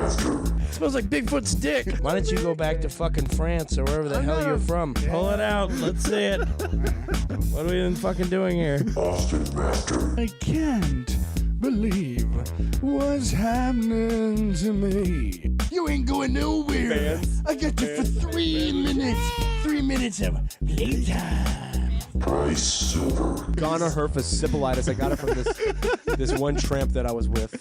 It smells like Bigfoot's dick. Why don't you go back to fucking France or wherever the hell you're from? Pull it out. Let's see it. What are we even fucking doing here? I can't believe what's happening to me. You ain't going nowhere. I got you for 3 minutes. 3 minutes of playtime. Price silver. Ghana herpes I got it from this one tramp that I was with.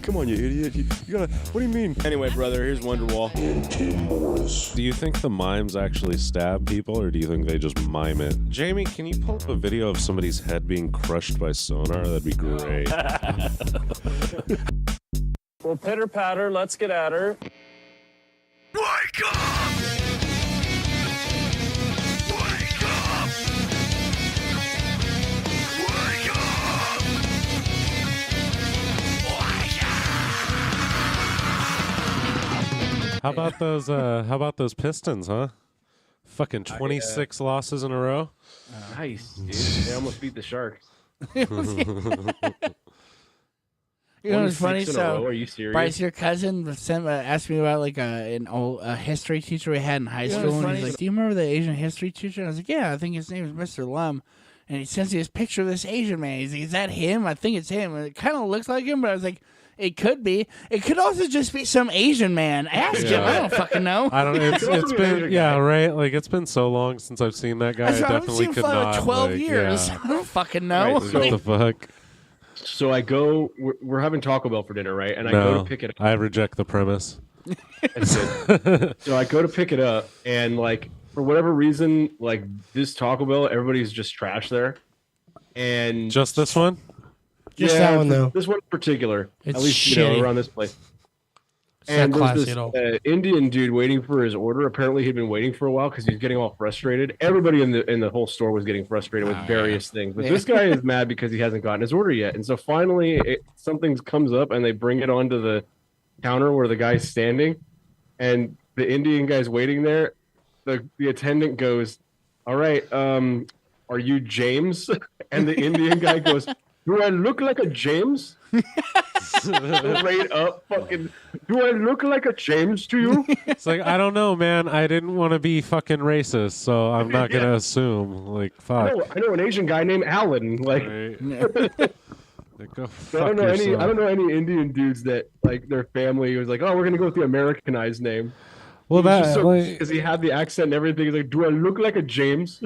Come on, you idiot. You gotta. What do you mean? Anyway, brother, here's Wonderwall. Do you think the mimes actually stab people, or do you think they just mime it? Jamie, can you pull up a video of somebody's head being crushed by sonar? That'd be great. Well, pitter patter, let's get at her. Wake up! Wake up! Wake up! Wake up! How about those Pistons, huh? Fucking 26 losses in a row. Nice, dude. They almost beat the Sharks. You know what's funny? So, are you serious? Bryce, your cousin, asked me about like a history teacher we had in high school. And he's like, "Do you remember the Asian history teacher?" And I was like, "Yeah, I think his name is Mr. Lum." And he sends me this picture of this Asian man. He's like, "Is that him?" I think it's him. And it kind of looks like him, but I was like, "It could be. It could also just be some Asian man." Ask him. I don't fucking know. I don't. It's been right. Like it's been so long since I've seen that guy. That's I right, definitely I've could seen him not. for 12 like, years. Yeah. I don't fucking know. Right, so- What the fuck? So I go. We're having Taco Bell for dinner, right? And I go to pick it up. I reject the premise. So I go to pick it up, and like for whatever reason, like this Taco Bell, everybody's just trash there. And Just this one? Just that one, though. This one in particular, It's at least shitty. around this place. It's And not there's classy this at all. Indian dude waiting for his order. Apparently, he'd been waiting for a while because he's getting all frustrated. Everybody in the whole store was getting frustrated with various things, but this guy is mad because he hasn't gotten his order yet. And so finally, something comes up, and they bring it onto the counter where the guy's standing, and the Indian guy's waiting there. The attendant goes, "All right, are you James?" And the Indian guy goes, "Do I look like a James?" Straight up, fucking. Do I look like a James to you? It's like, I don't know, man. I didn't want to be fucking racist, so I'm not gonna assume. Like, fuck. I know an Asian guy named Alan. Like, Right? Like, go I fuck don't know any. yourself. I don't know any Indian dudes that like their family was like, "Oh, we're gonna go with the Americanized name." Well, that because he had the accent and everything. He's like, "Do I look like a James?"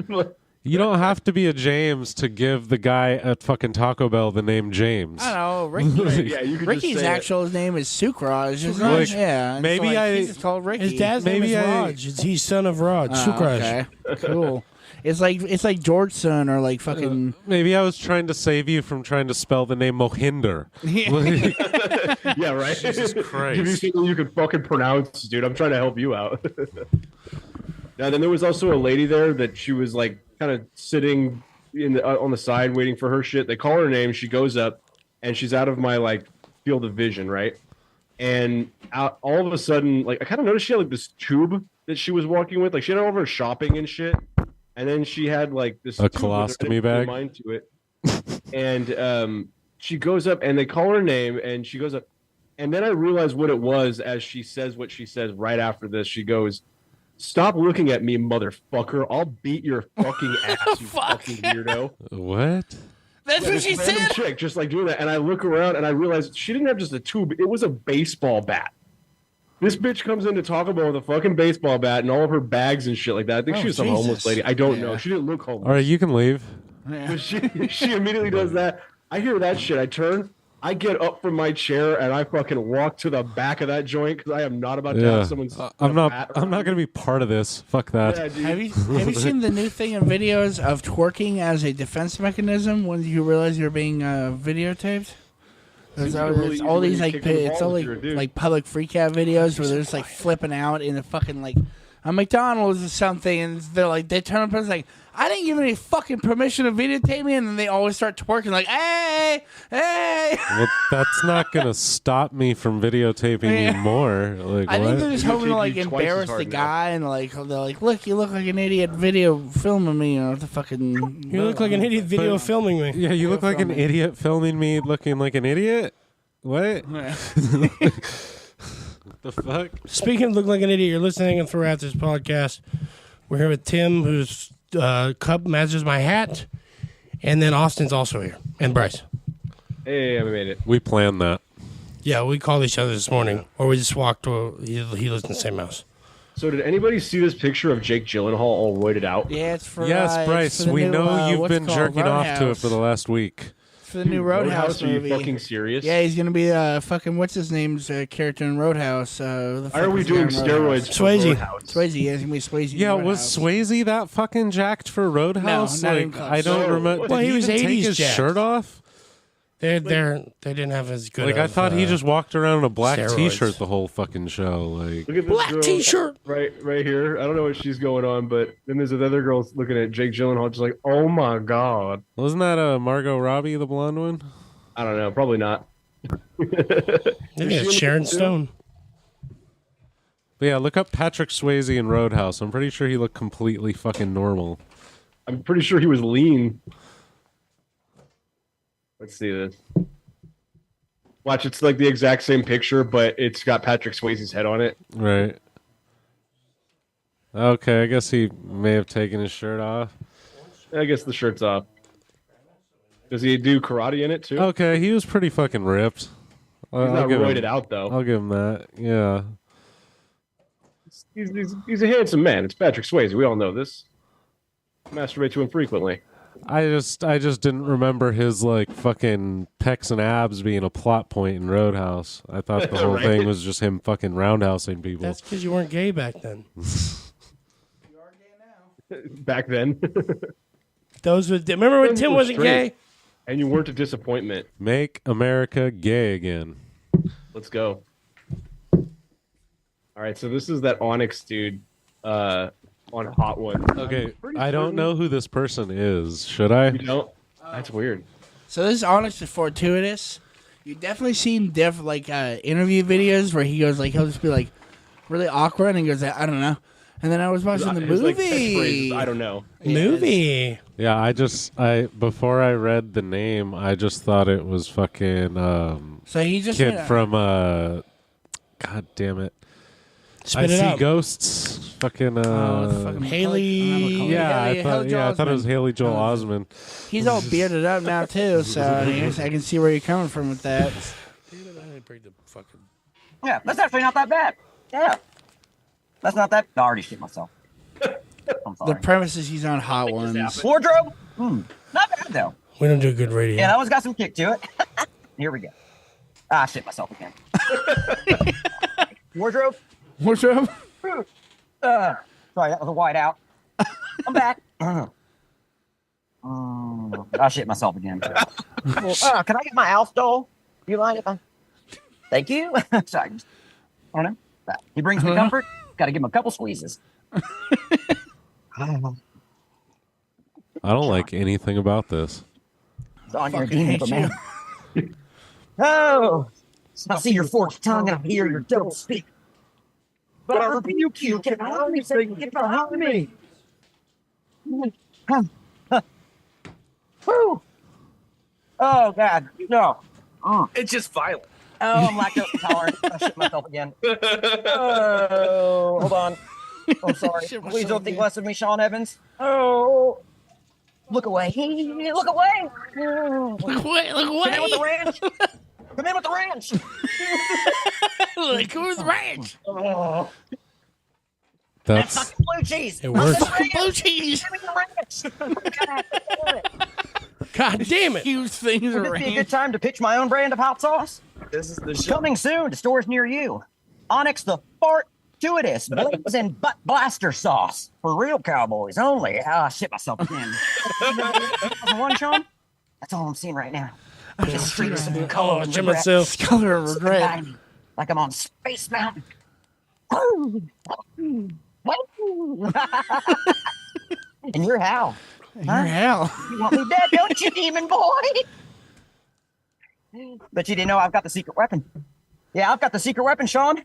you don't have to be a James to give the guy at fucking Taco Bell the name James. I don't know. Ricky, Yeah, you could Ricky's just say actual name is Sukraj. Like, Yeah. maybe he's just called Ricky. His dad's name is Raj. He's son of Raj. Sukraj. Okay. Cool. It's like George's son or like fucking. Maybe I was trying to save you from trying to spell the name Mohinder. Like, yeah, right. Jesus Give you Christ. something you could fucking pronounce, dude. I'm trying to help you out. Now, then there was also a lady there that she was like kind of sitting on the side waiting for her shit. They call her name. She goes up, and she's out of my like field of vision, right? And all of a sudden, like I kind of noticed she had like this tube that she was walking with. Like she had all of her shopping and shit, and then she had like this A tube with colostomy her bag? mind to it. And she goes up, and they call her name, and she goes up, and then I realize what it was as she says what she says right after this. She goes, "Stop looking at me, motherfucker. I'll beat your fucking ass, you fucking weirdo." What? That's what she Random said. chick just like doing that, and I look around and I realize she didn't have just a tube; it was a baseball bat. This bitch comes in to Taco Bell with a fucking baseball bat and all of her bags and shit like that. I think she was some homeless lady. I don't know. She didn't look homeless. All right, you can leave. But she immediately does that. I hear that shit. I turn. I get up from my chair and I fucking walk to the back of that joint because I am not about to Yeah. have someone. I'm not gonna be part of this. Fuck that. Yeah, dude. Have you seen the new thing in videos of twerking as a defense mechanism when you realize you're being videotaped? There's all, really there's all easy these to like kick in the it's balls all if you're a dude. like public freak out videos where they're just like flipping out in a fucking like a McDonald's or something, and they're like they turn up and it's like, I didn't give any fucking permission to videotape me, and then they always start twerking like, hey, hey. Well, that's not gonna stop me from videotaping you more. Like, I think what? they're just hoping to Videotape like you twice as embarrass the hard now. guy and like they're like, look, you look like an idiot video filming me, or the fucking. You look like an idiot video filming me. Yeah, you look like an idiot filming me looking like an idiot. What? The fuck? Speaking of look like an idiot, you're listening and throughout this podcast. We're here with Tim, whose cup matches my hat, and then Austin's also here, and Bryce. Hey, I made it. We planned that. Yeah, we called each other this morning, or we just walked to. He lives in the same house. So did anybody see this picture of Jake Gyllenhaal all roided out? Yeah, it's for Yes, it's Bryce, for the we new, know you've what's it been called? jerking off to it Roadhouse. for the last week. For the new Roadhouse Are you movie. fucking serious? Yeah, he's gonna be fucking what's his name's character in Roadhouse. The Why are we fuck is doing his name in Roadhouse? steroids? for Swayze. Roadhouse? Swayze, yeah, he's gonna be Swayze. in Yeah, was Roadhouse. Swayze that fucking jacked for Roadhouse? No, not even like, close. I don't No. remember. Well, Did he was even take 80s his jacked. shirt off? They didn't have as good. Like I of, thought he just walked around in a black steroids. T-shirt the whole fucking show. Like, Look at this black girl T-shirt. right here. I don't know what she's going on, but then there's another girl looking at Jake Gyllenhaal, just like, oh my god. wasn't that Margot Robbie, the blonde one? I don't know, probably not. Maybe it's Sharon Stone. But yeah, look up Patrick Swayze in Roadhouse. I'm pretty sure he looked completely fucking normal. I'm pretty sure he was lean. Let's see this. Watch, it's like the exact same picture, but it's got Patrick Swayze's head on it. Right. Okay, I guess he may have taken his shirt off. I guess the shirt's off. Does he do karate in it too? Okay, he was pretty fucking ripped. He's not give roided him, out though. I'll give him that. Yeah. He's a handsome man. It's Patrick Swayze. We all know this. Masturbate to him frequently. I just didn't remember his like fucking pecs and abs being a plot point in Roadhouse. I thought the whole Right. thing was just him fucking roundhousing people. That's because you weren't gay back then. Back then. Remember when Tim wasn't Straight. gay? And you weren't a disappointment. Make America gay again. Let's go. All right, so this is that Onyx dude on Hot One. Okay, I don't know who this person is. Should I? You don't? That's weird. So this is honest and fortuitous. You've definitely seen interview videos where he goes like he'll just be like really awkward and he goes I don't know, and then I was watching the His, like, movie. catchphrases, I don't know. Movie. Yeah, I before I read the name, I just thought it was fucking So he just kid made a- from God damn it. Spit I it see out. ghosts. Fucking fucking Haley- yeah, Haley I thought it was Osment. Haley Joel Osment. He's all bearded up now too, so I guess I can see where you're coming from with that. Yeah, that's actually not that bad. Yeah. That's not that. I already shit myself. I'm The sorry. premise is he's on Hot Ones. Wardrobe? Not bad, though. We don't do good radio. Yeah, that one's got some kick to it. Here we go. I shit myself again. Wardrobe? Wardrobe? Sorry, that was a white out. I'm back. I shit myself again. Can I get my Alf doll? You mind if I? Thank you. Sorry. I don't know. He brings me comfort. Got to give him a couple squeezes. I don't like anything about this. It's on your Fucking demon, hate man. Oh, I see your forked tongue and I hear your double speak. But I rebuke you. Get behind me, Satan. Get behind me. Woo. Oh, God. No. It's just violent. Oh, I'm lactose intolerant. I shit myself again. Oh, hold on. I'm sorry. Shit myself Please don't think again. less of me, Sean Evans. Oh. Look away. Look away. Look away! Look Come in with the away! ranch. Come in with the ranch. Like who's ranch? Oh, that's That's fucking blue cheese. It works. Blue cheese. Give me the ranch. God damn it. Huge things Would are this be a good ranch. time to pitch my own brand of hot sauce? This is the show. Coming soon to stores near you. Onyx the Fortuitous Blaze and Butt Blaster Sauce. For real cowboys only. Ah, shit myself again. One, Sean? That's all I'm seeing right now. Just streaks some color and Jim regret. myself. Color of Slipping regret. by me like I'm on Space Mountain. Woo! Woo! And you're Hal. You're hell. You want me dead, don't you, demon boy? But you didn't know I've got the secret weapon. Yeah, I've got the secret weapon, Sean.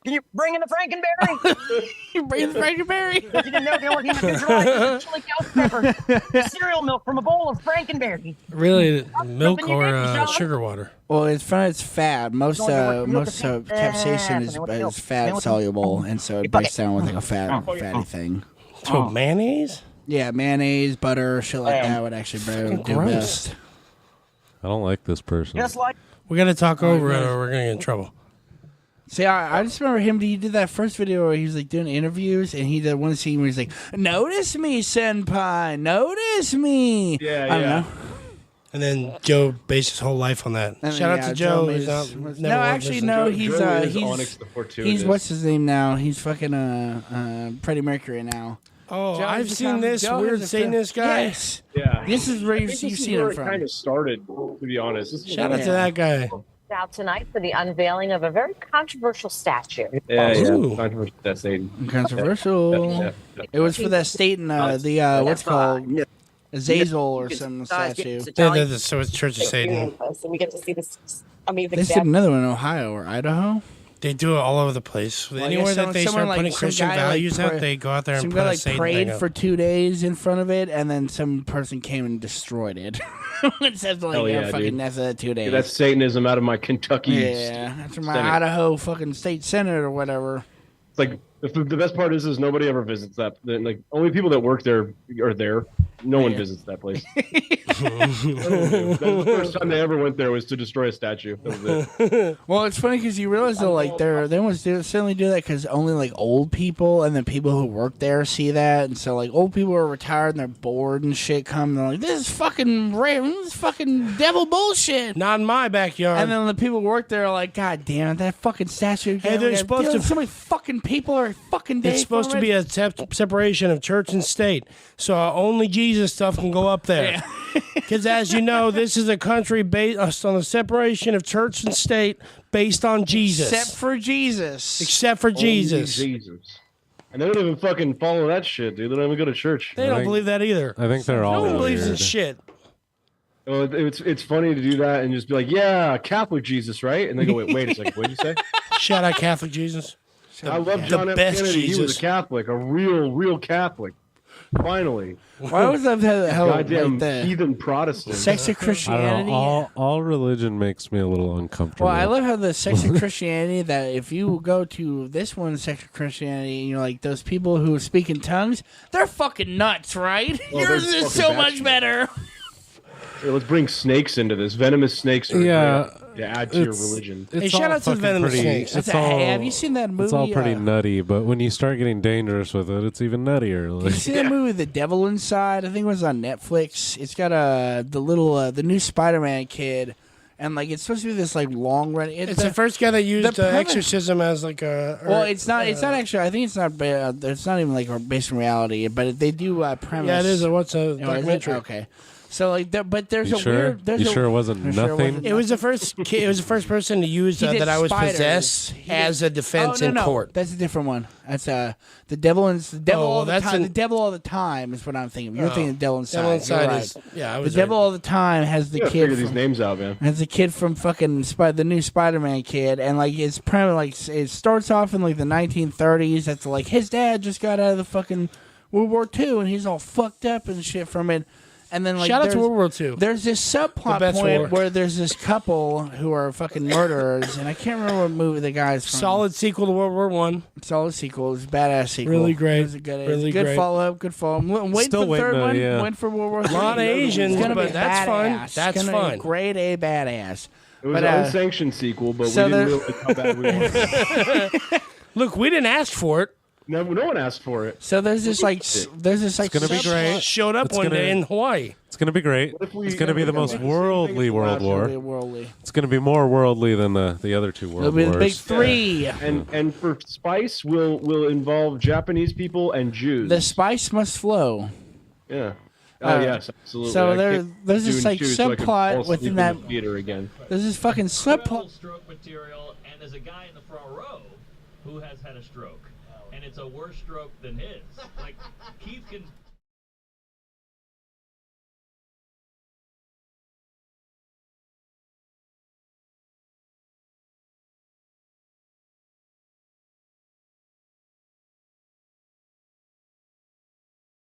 Can you bring in the Frankenberry? You bring the Frankenberry? You didn't know they were going to neutralize chili cow pepper. Cereal milk from a bowl of Frankenberry. Really, milk Something you or did, John. sugar water? Well, it's fun. It's fat. Most capsaicin is fat soluble, and so it breaks down with like a fatty thing. So mayonnaise? Yeah, mayonnaise, butter, shit like that would actually do gross. best. I don't like this person. Just like We got to talk over it or we're going to get in trouble. See, I just remember him. He did that first video where he was like doing interviews, and he did one scene where he's like, "Notice me, senpai, notice me." Yeah, I don't know. And then Joe based his whole life on that. And Shout then, out to yeah, Joe. made He's his- not, no, never actually, listened. no. Joe is He's Onyx the Fortuitous. he's what's his name now? He's fucking Freddie Mercury now. Oh, Joe I've has seen become- this Joe weird has Satanist guy. Yes. Yeah. This is where I you've think this is seen where him it from. kind of started, to be honest. This is Shout out to Yeah. that guy. Out tonight for the unveiling of a very controversial statue. Yeah, Ooh. controversial. That's Satan. Controversial. Yeah. It was for that state in what's called Azazel or some statue. So it's Church of Satan. So we get to see this amazing They did statue. another one in Ohio or Idaho. They do it all over the place. Well, I Anywhere guess that they someone start like- putting some Christian guy, values like, out, they go out there and Some put guy a like Satan prayed thing up. for 2 days in front of it, and then some person came and destroyed it. It says like, Hell yeah, yeah, fucking dude. that's 2 days. That's Satanism out of my Kentucky. yeah, that's from my Senate. Idaho fucking state senate or whatever. It's like the best part is nobody ever visits that. Like only people that work there are there. No one visits that place. The first time they ever went there was to destroy a statue. That was it. Well, it's funny because you realize though, like they almost certainly do that because only like old people and then people who work there see that, and so like old people are retired and they're bored and shit come and they're like, this is fucking this is fucking devil bullshit. Not in my backyard. And then the people who work there are like, God damn it, that fucking statue. Hey, they're supposed to- So many fucking people are fucking dead. It's supposed to be a separation of church and state, so only Jesus stuff can go up there. Because as you know, this is a country based on the separation of church and state, based on Jesus. Except for Jesus. Except for Jesus. Only Jesus. And they don't even fucking follow that shit, dude. They don't even go to church. They don't believe that either. I think they're all No one believes in weird. shit. Well, it's funny to do that and just be like, yeah, Catholic Jesus, right? And they go, wait a second, what'd you say? Shout out Catholic Jesus. I love John F. best Kennedy. He was Jesus. a Catholic, a real Catholic. Finally, Why was that hell goddamn like the heathen Protestant. sex of I don't Christianity? know. All religion makes me a little uncomfortable. Well, I love how the sex of Christianity that if you go to this one sex of Christianity, you know, like those people who speak in tongues, they're fucking nuts, right? Oh, Yours they're is fucking so much batshit. better. Here, let's bring snakes into this. Venomous snakes are Yeah, great to add to your it's- religion. Hey, It's shout all out to the fucking venomous pretty- snakes. It's That's all, have you seen that movie? It's all pretty nutty, but when you start getting dangerous with it, it's even nuttier. You Like, see that movie, The Devil Inside? I think it was on Netflix. It's got the new Spider-Man kid, and like it's supposed to be this like long run. It's the first guy that used premise- exorcism as like a. Well, it's not. It's not actually. I think it's not. It's not even like based in reality. But they do premise. Yeah, it is. What's a Oh, is it? documentary? Okay. So like, but there's you a sure? weird. There's You a, sure it wasn't I'm sure it nothing? wasn't It was the first. It was the first person to use He did that I was spiders. possessed He as did- a defense oh, no, in no. court. That's a different one. That's the devil and the devil Oh, well, all the that's time. an- The devil all the time is what I'm thinking. You're Oh. thinking devil inside. Devil You're Inside right. is. Yeah, I The was. devil all the time has the You gotta kid. figure these From, names out, man. has the kid from fucking the new Spider-Man kid, and like it's probably like it starts off in like the 1930s. That's like his dad just got out of the fucking World War II, and he's all fucked up and shit from it. And then like Shout out to there's- World War II. There's this subplot best point war. where there's this couple who are fucking murderers, and I can't remember what movie the guy's from. Solid sequel to World War One. Solid sequel. It was a badass sequel. Really great. It was a good, Really good great. follow up. Good follow up. I'm waiting Still for the third waiting, one. yeah. Waiting for World War III. A lot of Asians, It's gonna but be that's fun. badass. That's it's gonna fun. Be grade A badass. It was But, an unsanctioned sequel, but so we didn't there- realize how bad we wanted. Look, we didn't ask for it. No one asked for it. So there's this like gonna be great. Showed up It's one gonna- day in Hawaii. It's going to be great. What if we It's going to be the never most done that? worldly World Really War. worldly. It's going to be more worldly than the other two It'll World be the big Wars. three. And for spice will involve Japanese people and Jews. The spice must flow. Yeah. Oh Uh, yes, absolutely. so I there's can't this do like Jews so I can subplot fall asleep within in that. the theater again. There's this fucking subplot. Stroke material, and there's a guy in the front row who has had a stroke, and it's a worse stroke than his. Like Keith can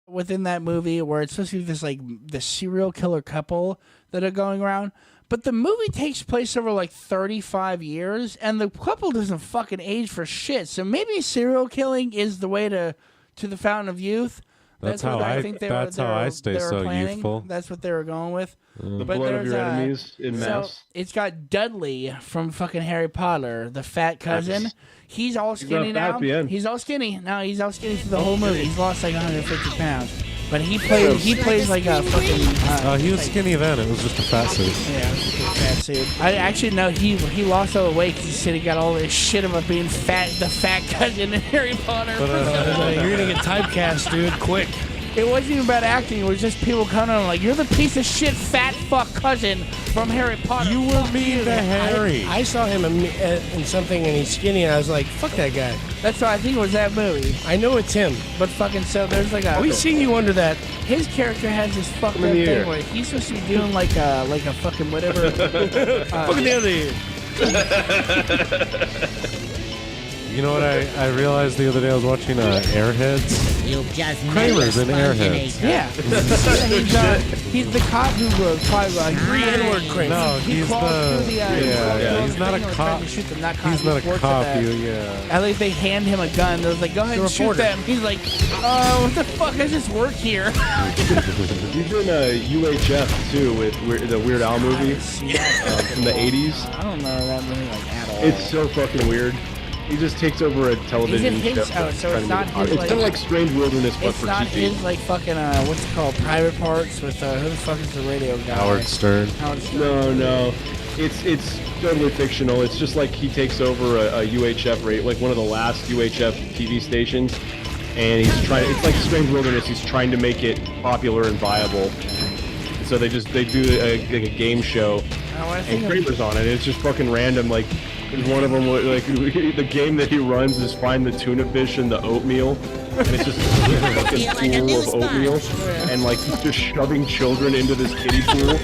within that movie where it's supposed to be this like the serial killer couple that are going around. But the movie takes place over like 35 years, and the couple doesn't fucking age for shit. So maybe serial killing is the way to the fountain of youth. That's what how I think that's how I stay so youthful. That's what they were going with. The But blood of there's, your enemies in so mass. it's got Dudley from fucking Harry Potter, the fat cousin. He's all skinny not fat now. at the end. He's all skinny. No, he's all skinny for the whole movie. He's lost like 150 pounds. But he plays like a fucking. He was skinny then. It was just a fat suit. Yeah, it's a fat suit. I actually know he lost all the weight because he said he got all this shit about being fat, the fat cousin in Harry Potter. But, you're gonna get typecast, dude, quick. It wasn't even about acting. It was just people coming on like, you're the piece of shit fat fuck cousin from Harry Potter. You were mean to Harry. I saw him in something and he's skinny and I was like, fuck that guy. That's why I think it was that movie. I know it's him. But fucking so there's like a. We seen you under that. His character has this fucked up in the thing ear. where he's supposed to be doing like a fucking whatever. Fucking the other ear. You know what I realized the other day? I was watching Airheads. You just Kramer's in Airheads. Yeah. He's the cop who probably Three N-word Kramer. No, He he's crawled the through he's not a thing and was cop. trying to shoot them, not He's not a works cop. at that. Yeah. I think they hand him a gun. They was like, go ahead and shoot reporter. them. He's like, oh, what the fuck? I just work here. He's in UHF too with the Weird Al movie from the 80s. I don't know that movie like at all. It's so fucking weird. He just takes over a television Is it his- show. oh, so trying it's to not make it his, popular. It's like- kind of like Strange Wilderness, but It's for not TV. his like fucking what's it called, Private Parts with who the fuck is the radio guy? Howard Stern. Howard Stern. No. It's totally fictional. It's just like he takes over a UHF rate, like one of the last UHF TV stations, and he's trying. It's like Strange Wilderness. He's trying to make it popular and viable. So they do a game show, Oh, I and think Kramer's on it. It's just fucking random. Like one of them, like the game that he runs is find the tuna fish in the oatmeal, and it's just a fucking pool of oatmeal, and like he's just shoving children into this kiddie pool,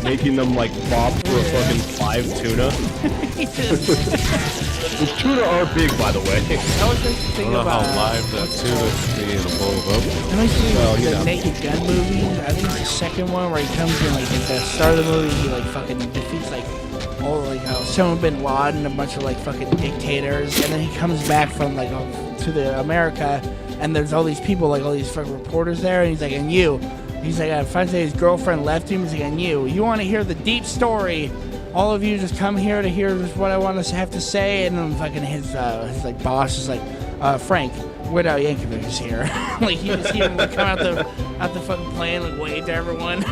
making them like bob for a fucking live tuna. Which tuna are big, by the way. I was just I thinking don't know how about live that tuna could be in a bowl of oatmeal. I always think Well, you the know. Naked Gun movie. I think it's the second one where he comes in like at the start of the movie, he like fucking defeats like all like Osama bin Laden, a bunch of like fucking dictators, and then he comes back from like to the America, and there's all these people like all these fucking reporters there, and he's like, and you. He's like, finally his girlfriend left him. He's like, and you want to hear the deep story? All of you just come here to hear what I want to have to say, and then fucking his like boss is like, Frank, Weird Al Yankovic is here. Like you just hear him like, come out the fucking plane, like wave to everyone.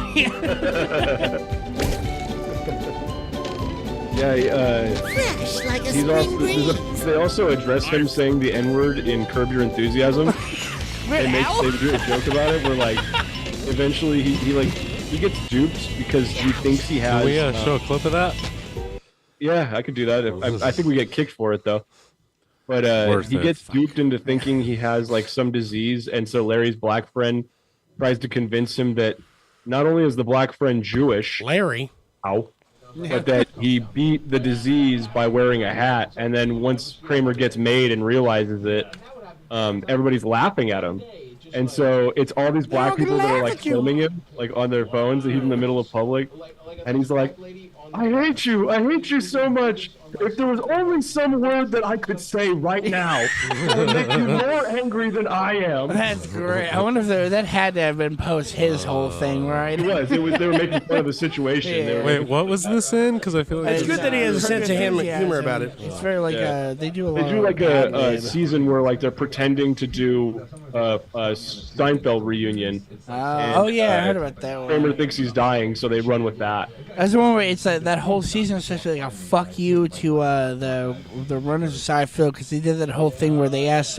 Yeah, Fresh like a he's spring also. breeze. They also address him saying the N-word in Curb Your Enthusiasm. Weird They Al? do a joke about it. Where like, eventually he gets duped because he thinks he has. Can we show a clip of that? Yeah, I could do that. I think we get kicked for it though. But Worth he it. gets duped into thinking he has like some disease, and so Larry's black friend tries to convince him that not only is the black friend Jewish, Larry, but that he beat the disease by wearing a hat. And then once Kramer gets made and realizes it, everybody's laughing at him. And so it's all these black people that are like filming him, like on their phones. He's in the middle of public, and he's like, "I hate you so much. If there was only some word that I could say right now, it would make you more angry than I am." That's great. I wonder if that had to have been post his whole thing, right? It was. They were making fun of the situation. They were Wait, what was this in? Because I feel like it's good that he has a sense of humor about it. It's very like they do a lot. They do like a season where like they're pretending to do a Seinfeld reunion. Oh yeah, I heard about that one. Kramer thinks he's dying, so they run with that. That's the one where it's that whole season is such like a fuck you to the runners of Seinfeld because they did that whole thing where they asked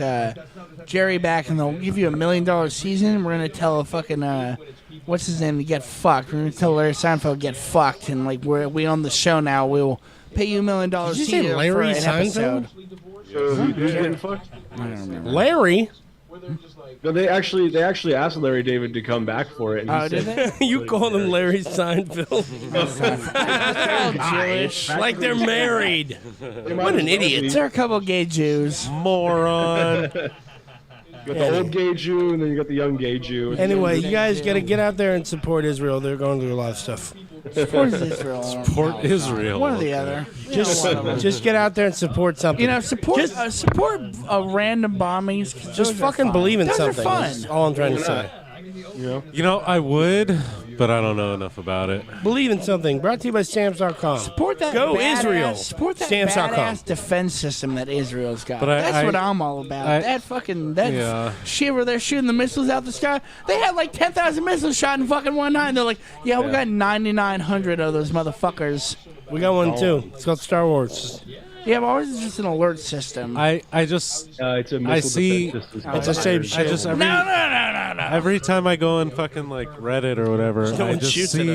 Jerry back and they'll give you $1 million season. We're gonna tell a fucking what's his name to get fucked. We're gonna tell Larry Seinfeld to get fucked, and like we on the show now. We'll pay you $1 million Did you season say Larry for an Seinfeld? episode. Who's getting fucked? Larry? No, they actually asked Larry David to come back for it. And Oh, he did said, they? You call them Larry Seinfeld? Jewish. Like they're married. What an idiot. There are a couple gay Jews. moron. You got the old gay Jew, and then you got the young gay Jew. Anyway, you guys got to get out there and support Israel. They're going through a lot of stuff. Support Israel. Support Israel. One or the other. Just get out there and support something. You know, support random bombings. Just fucking believe in Those something. Are fun. That's all I'm trying to say. You know, I would, but I don't know enough about it. Believe in something. Brought to you by Stamps.com. Support that. Go badass, Israel. Support that Stamps.com. badass defense system that Israel's got. But That's what I'm all about. That shiver. They're shooting the missiles out the sky. They had like 10,000 missiles shot in fucking one night. And they're like, yeah, we got 9,900 of those motherfuckers. We got one too. It's called Star Wars. Yeah, but ours is just an alert system. I just it's a missile I see. defense system. It's the same shit. I just every time I go on fucking like Reddit or whatever, No I one just shoots at see